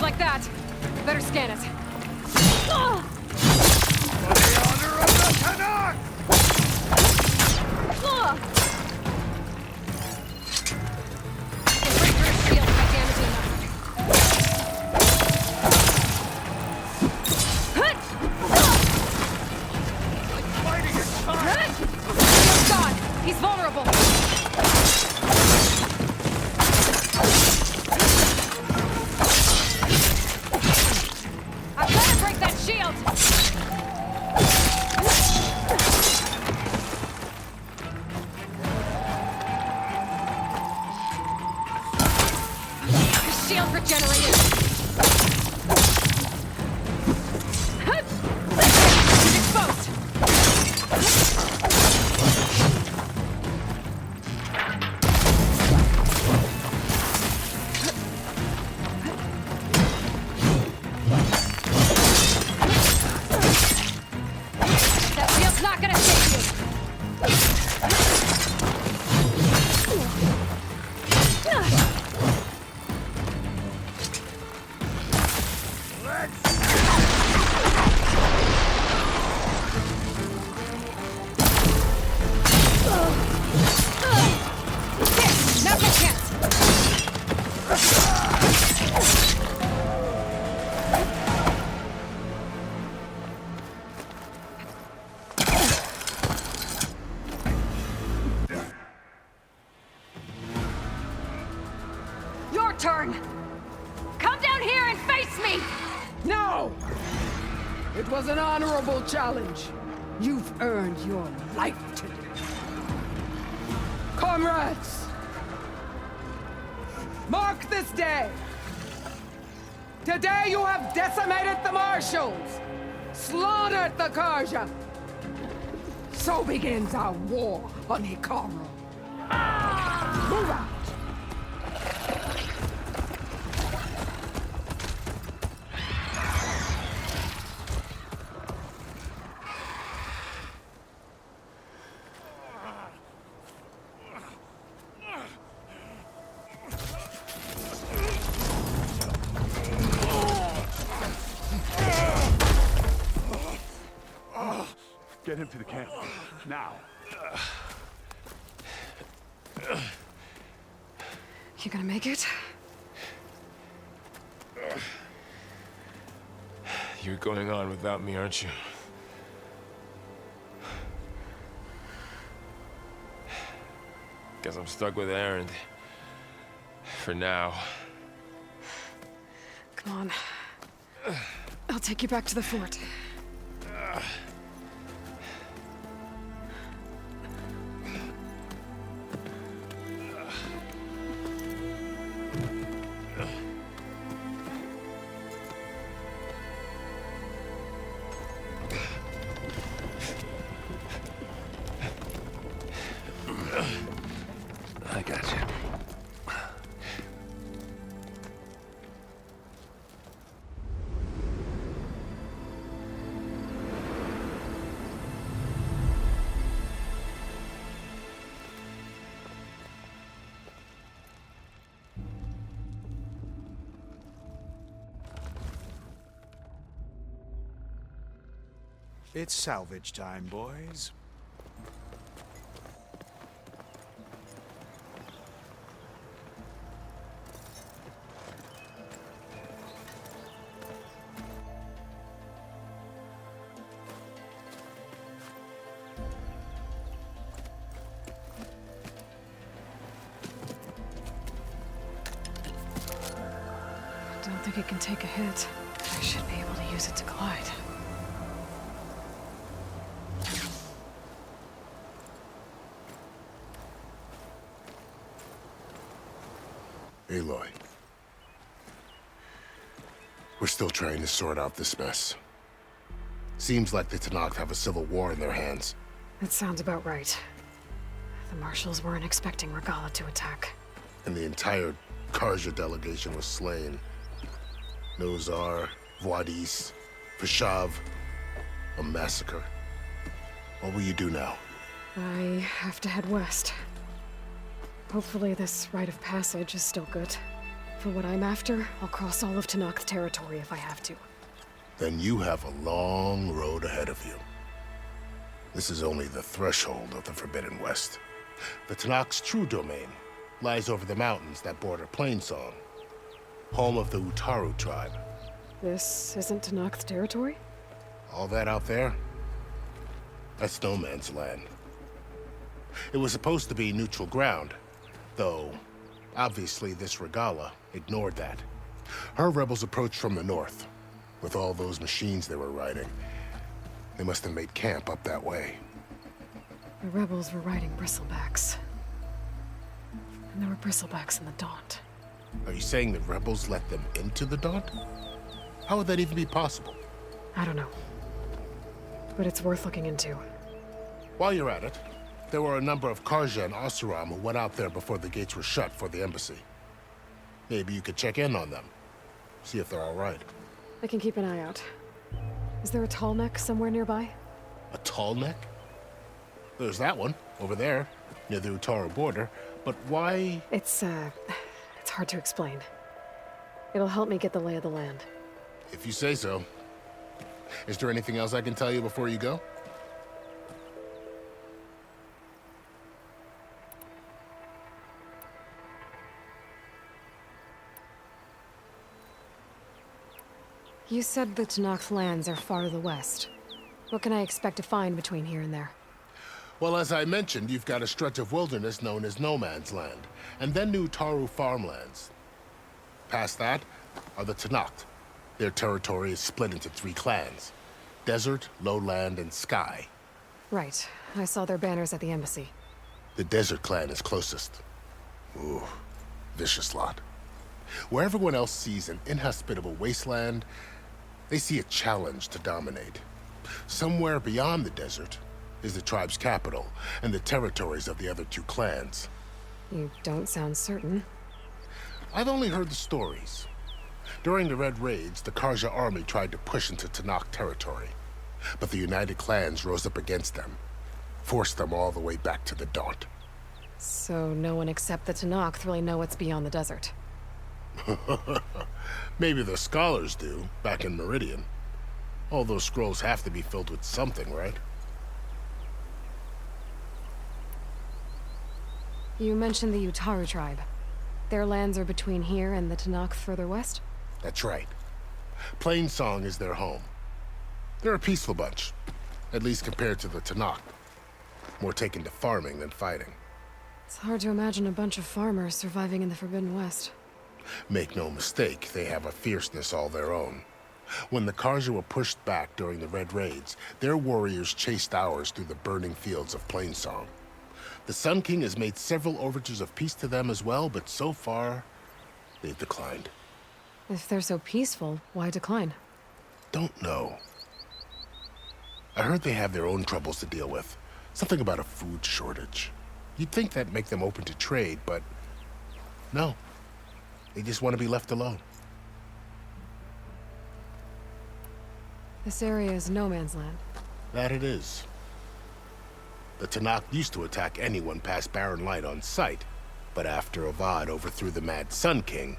like that. Better scan it. For the honor of the Canuck! Break your shield by damaging them. Like fighting a child! Shield's gone. He's vulnerable. I've got to break that shield. Shield regenerated. Exposed. That shield's not gonna save you. Now's my chance. Your turn. Come down here and face me. No! It was an honorable challenge. You've earned your life today. Comrades! Mark this day! Today you have decimated the marshals! Slaughtered the Karja! So begins our war on Hikaru. Move out! Get him to the camp. Now. You gonna make it? You're going on without me, aren't you? Guess I'm stuck with Aaron. For now. Come on. I'll take you back to the fort. I got you. It's salvage time, boys. Don't think it can take a hit. I should be able to use it to glide. Aloy. We're still trying to sort out this mess. Seems like the Tenakth have a civil war in their hands. That sounds about right. The marshals weren't expecting Regala to attack. And the entire Karja delegation was slain. Nozar, Voidis, Vishav. A massacre. What will you do now? I have to head west. Hopefully this rite of passage is still good. For what I'm after, I'll cross all of Tenakth territory if I have to. Then you have a long road ahead of you. This is only the threshold of the Forbidden West. The Tenakth's true domain lies over the mountains that border Plainsong, home of the Utaru tribe. This isn't Tenakth territory? All that out there? That's no man's land. It was supposed to be neutral ground, though obviously this Regala ignored that. Her rebels approached from the north. With all those machines they were riding, they must have made camp up that way. The rebels were riding bristlebacks. And there were bristlebacks in the Daunt. Are you saying the rebels let them into the Daunt? How would that even be possible? I don't know. But it's worth looking into. While you're at it, there were a number of Karja and Oseram who went out there before the gates were shut for the embassy. Maybe you could check in on them. See if they're all right. I can keep an eye out. Is there a tall neck somewhere nearby? A tall neck? There's that one, over there, near the Utaru border. But why? It's hard to explain. It'll help me get the lay of the land. If you say so. Is there anything else I can tell you before you go? You said the Tenakth lands are far to the west. What can I expect to find between here and there? Well, as I mentioned, you've got a stretch of wilderness known as No Man's Land, and then New Utaru farmlands. Past that are the Tenakth. Their territory is split into 3 clans: Desert, Lowland, and Sky. Right. I saw their banners at the embassy. The Desert clan is closest. Ooh, vicious lot. Where everyone else sees an inhospitable wasteland, they see a challenge to dominate. Somewhere beyond the desert is the tribe's capital and the territories of the other 2 clans. You don't sound certain. I've only heard the stories. During the Red Raids, the Karja army tried to push into Tenakth territory, but the united clans rose up against them, forced them all the way back to the Daunt. So no one except the Tenakth really know what's beyond the desert. Maybe the scholars do, back in Meridian. All those scrolls have to be filled with something, right? You mentioned the Utaru tribe. Their lands are between here and the Tenakth further west? That's right. Plainsong is their home. They're a peaceful bunch, at least compared to the Tenakth. More taken to farming than fighting. It's hard to imagine a bunch of farmers surviving in the Forbidden West. Make no mistake, they have a fierceness all their own. When the Karja were pushed back during the Red Raids, their warriors chased ours through the burning fields of Plainsong. The Sun King has made several overtures of peace to them as well, but so far, they've declined. If they're so peaceful, why decline? Don't know. I heard they have their own troubles to deal with. Something about a food shortage. You'd think that'd make them open to trade, but no. They just want to be left alone. This area is no man's land. That it is. The Tenakth used to attack anyone past Barren Light on sight, but after Avad overthrew the Mad Sun King,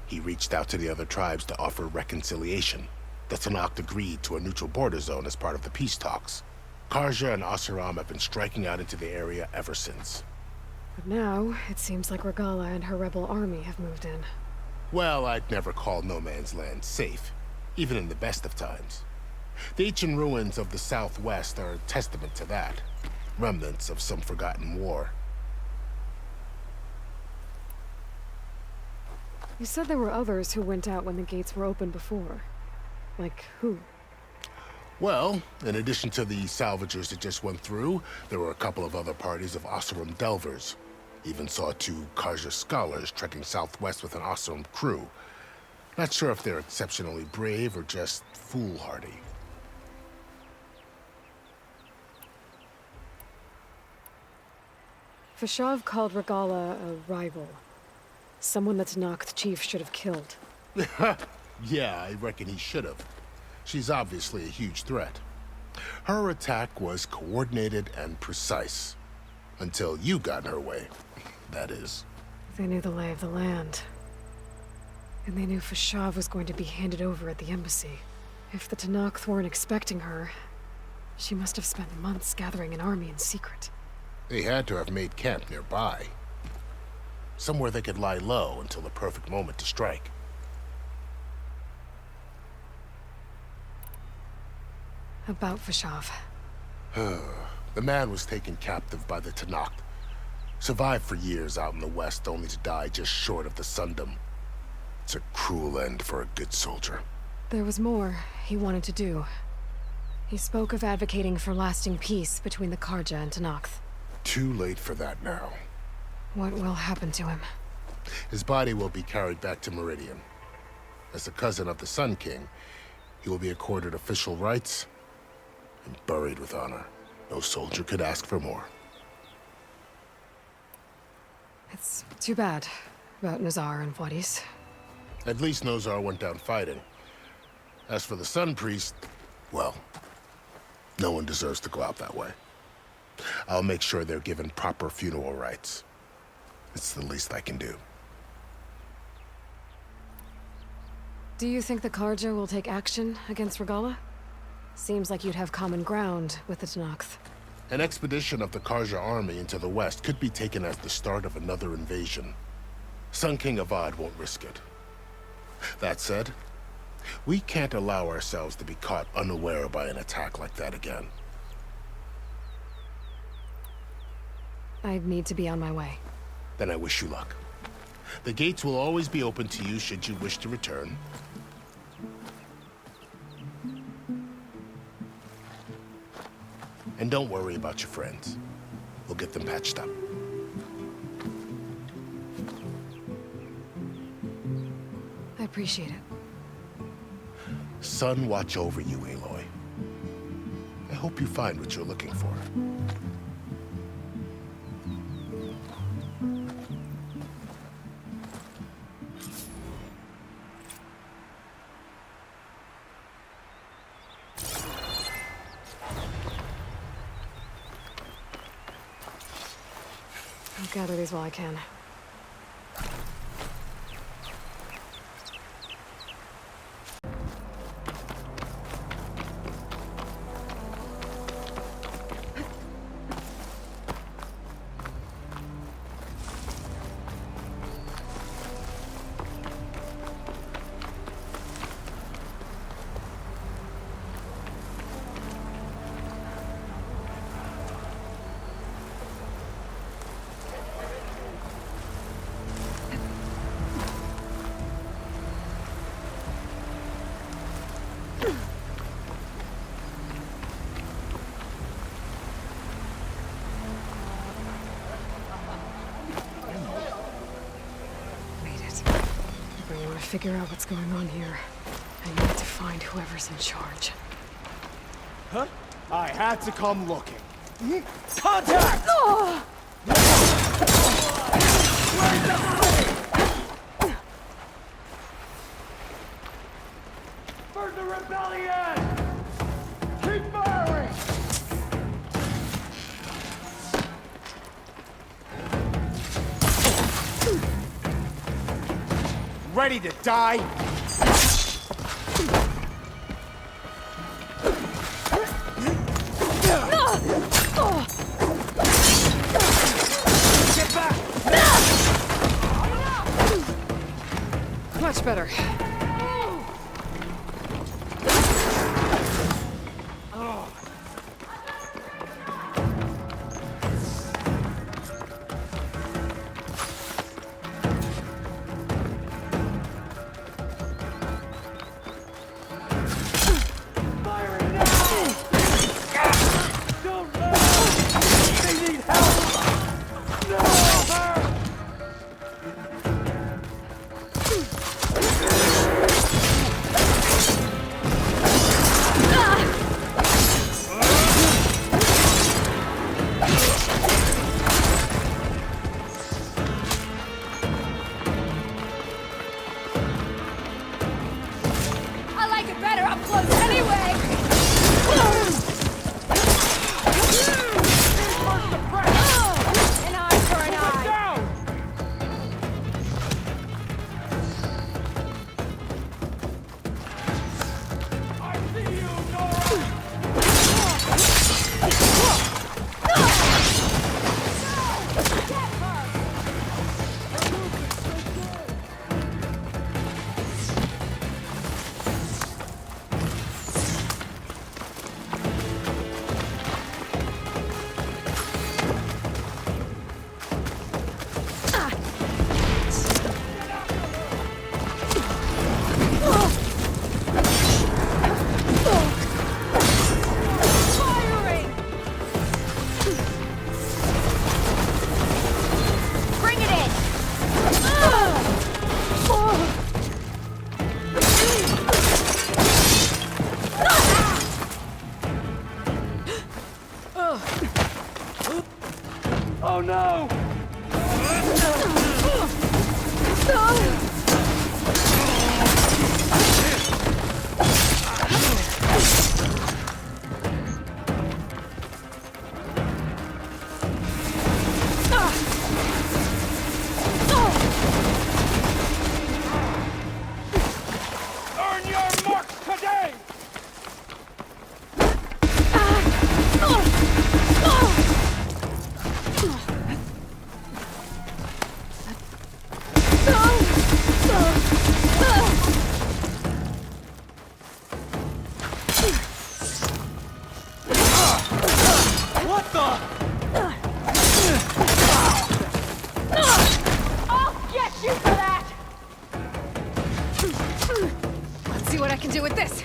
he reached out to the other tribes to offer reconciliation. The Tenakth agreed to a neutral border zone as part of the peace talks. Karja and Oseram have been striking out into the area ever since. But now, it seems like Regala and her rebel army have moved in. Well, I'd never call No Man's Land safe, even in the best of times. The ancient ruins of the Southwest are a testament to that. Remnants of some forgotten war. You said there were others who went out when the gates were open before. Like who? Well, in addition to the salvagers that just went through, there were a couple of other parties of Oseram delvers. Even saw 2 Karja scholars trekking southwest with an Oseram crew. Not sure if they're exceptionally brave or just foolhardy. Fashav called Regala a rival. Someone that Tenakth chief should have killed. Yeah, I reckon he should have. She's obviously a huge threat. Her attack was coordinated and precise. Until you got in her way, that is. They knew the lay of the land. And they knew Fashav was going to be handed over at the embassy. If the Tenakth weren't expecting her, she must have spent months gathering an army in secret. They had to have made camp nearby. Somewhere they could lie low until the perfect moment to strike. About Fashav. The man was taken captive by the Tenakth. Survived for years out in the west, only to die just short of the Sundom. It's a cruel end for a good soldier. There was more he wanted to do. He spoke of advocating for lasting peace between the Karja and Tenakth. Too late for that now. What will happen to him? His body will be carried back to Meridian. As a cousin of the Sun King, he will be accorded official rights and buried with honor. No soldier could ask for more. It's too bad about Nazar and Wadis. At least Nozar went down fighting. As for the Sun Priest, well, no one deserves to go out that way. I'll make sure they're given proper funeral rites. It's the least I can do. Do you think the Karja will take action against Regala? Seems like you'd have common ground with the Tenakth. An expedition of the Karja army into the west could be taken as the start of another invasion. Sun King Avad won't risk it. That said, we can't allow ourselves to be caught unaware by an attack like that again. I'd need to be on my way. Then I wish you luck. The gates will always be open to you should you wish to return. And don't worry about your friends. We'll get them patched up. I appreciate it. Sun watch over you, Aloy. I hope you find what you're looking for. I'll gather these while I can. Figure out what's going on here. I need to find whoever's in charge. Huh? I had to come looking. Contact! For the rebellion! Keep firing! Ready to die? Get back! Much better. see what I can do with this.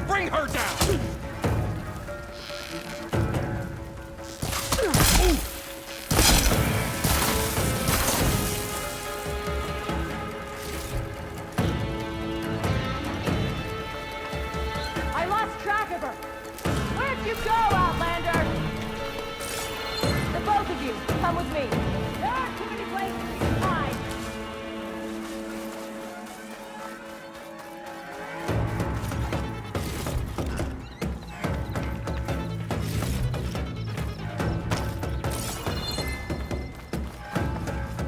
Bring her down! I lost track of her. Where'd you go, Outlander? The both of you, come with me. There aren't too many places you can hide.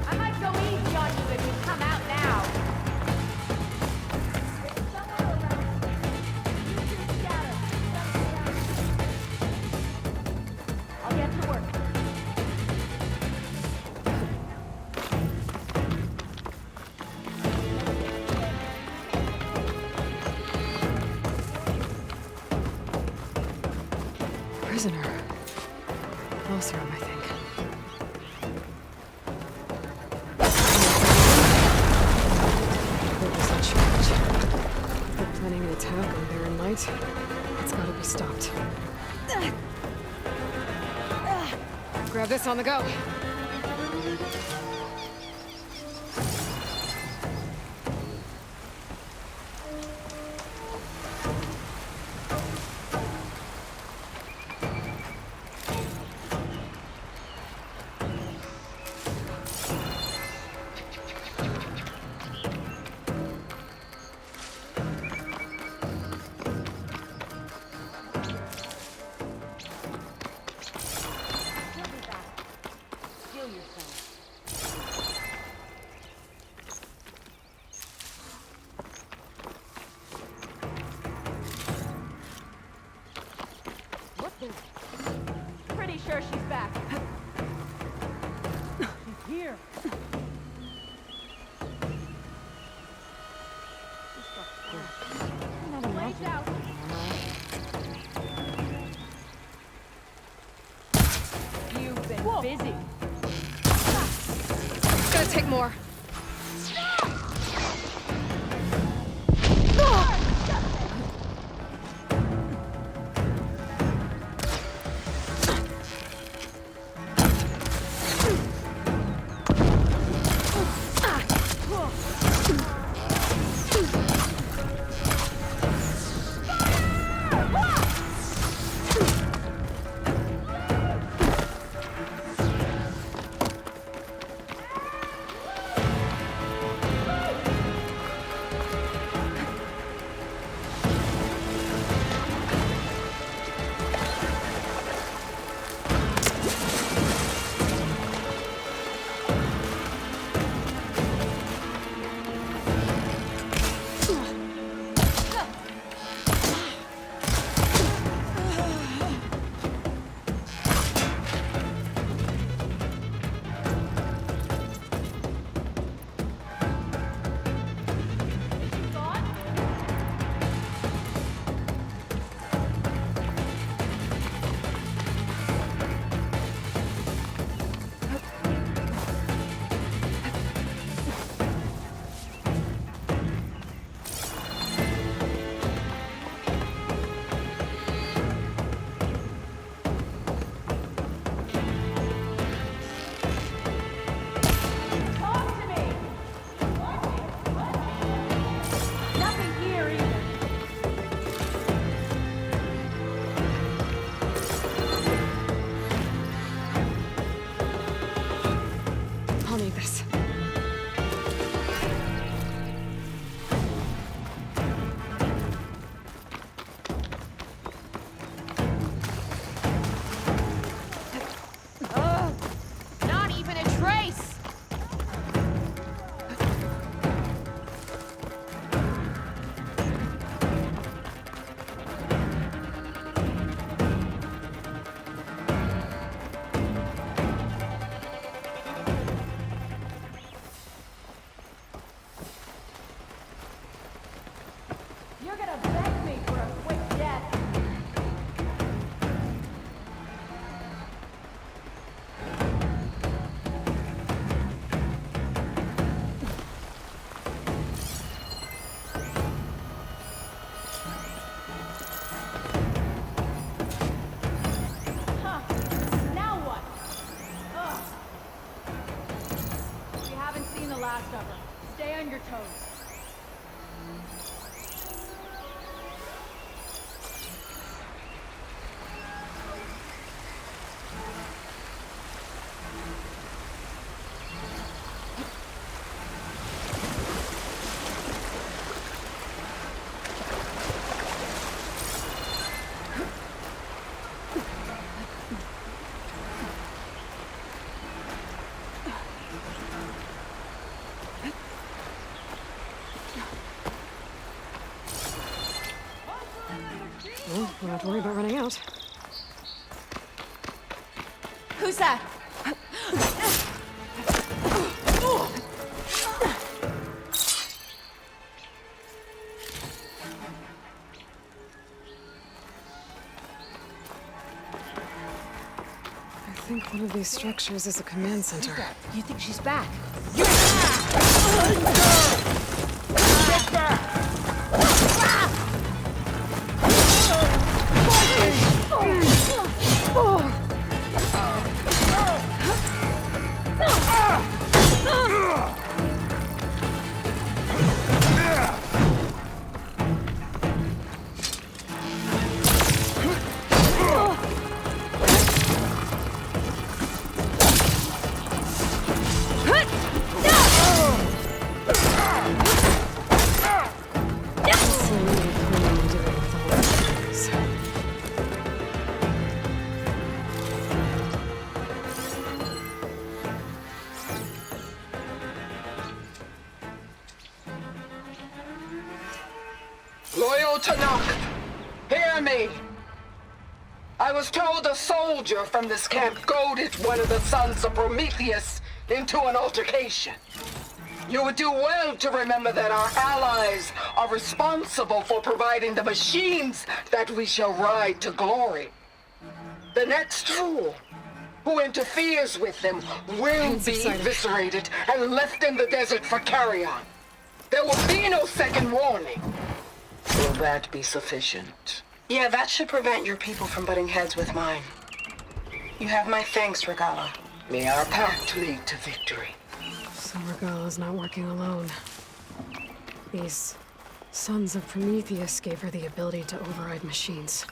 I might go easy on you if you come out now. Somewhere around. You two scatter. I'll get to work. Prisoner. Closer, I think. What was that charge? They're planning an attack on Barren Light. It's gotta be stopped. Grab this on the go. He'll be back. Steel yourself. What the? Pretty sure she's back. She's here. Blade's out. You've been busy. It's gonna take more. toes. Well, we don't have to worry about running out. Who's that? I think one of these structures is a command center. You think she's back? Loyal Tanakh, hear me. I was told a soldier from this camp goaded one of the sons of Prometheus into an altercation. You would do well to remember that our allies are responsible for providing the machines that we shall ride to glory. The next fool who interferes with them will be eviscerated and left in the desert for carrion. There will be no second warning. Will that be sufficient? Yeah, that should prevent your people from butting heads with mine. You have my thanks, Regala. May our pact lead to victory. So Regala's not working alone. These sons of Prometheus gave her the ability to override machines.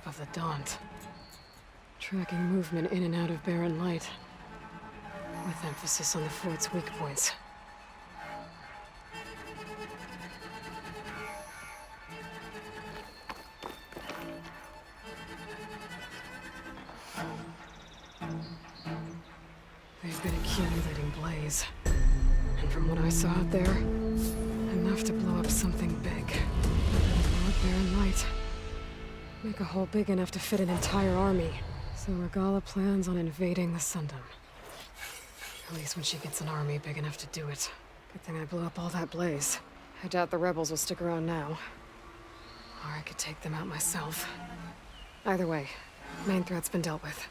Of the Daunt. Tracking movement in and out of barren light, with emphasis on the fort's weak points. They've been accumulating blaze, and from what I saw out there, enough to blow up something big. Blow up barren light. Make a hole big enough to fit an entire army. So Regala plans on invading the Sundom. At least when she gets an army big enough to do it. Good thing I blew up all that blaze. I doubt the rebels will stick around now. Or I could take them out myself. Either way, main threat's been dealt with.